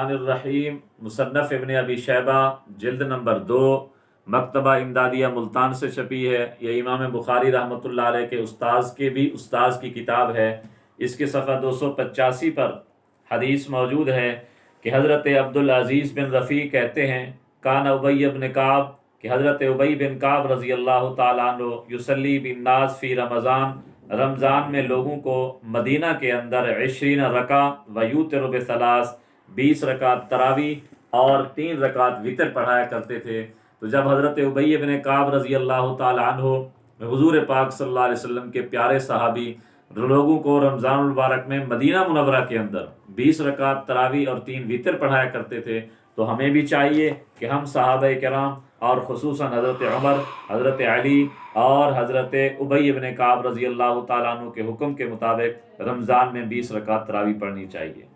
الرحمن الرحیم، مصنف ابن ابی شیبہ، جلد نمبر 2، مکتبہ امدادیہ ملتان سے چھپی ہے۔ یہ امام بخاری رحمۃ اللہ علیہ کے استاذ کی کتاب ہے۔ اس کے صفحہ 285 پر حدیث موجود ہے کہ حضرت عبدالعزیز بن رفیع کہتے ہیں کان ابی بن کعب، کہ حضرت ابی بن کعب رضی اللہ تعالیٰ عنہ یصلی بالناس فی رمضان میں لوگوں کو مدینہ کے اندر 20 رکعہ ویوتر بثلاث 20 رکعت تراویح اور 3 رکعت وتر پڑھایا کرتے تھے۔ تو جب حضرت ابی بن کعب رضی اللہ تعالیٰ عنہ حضور پاک صلی اللہ علیہ وسلم کے پیارے صحابی لوگوں کو رمضان المبارک میں مدینہ منورہ کے اندر 20 رکعت تراویح اور 3 وتر پڑھایا کرتے تھے، تو ہمیں بھی چاہیے کہ ہم صحابہ کرام اور خصوصاً حضرت عمر، حضرت علی اور حضرت ابی بن کعب رضی اللہ تعالیٰ عنہ کے حکم کے مطابق رمضان میں 20 رکعت تراویح پڑھنی چاہیے۔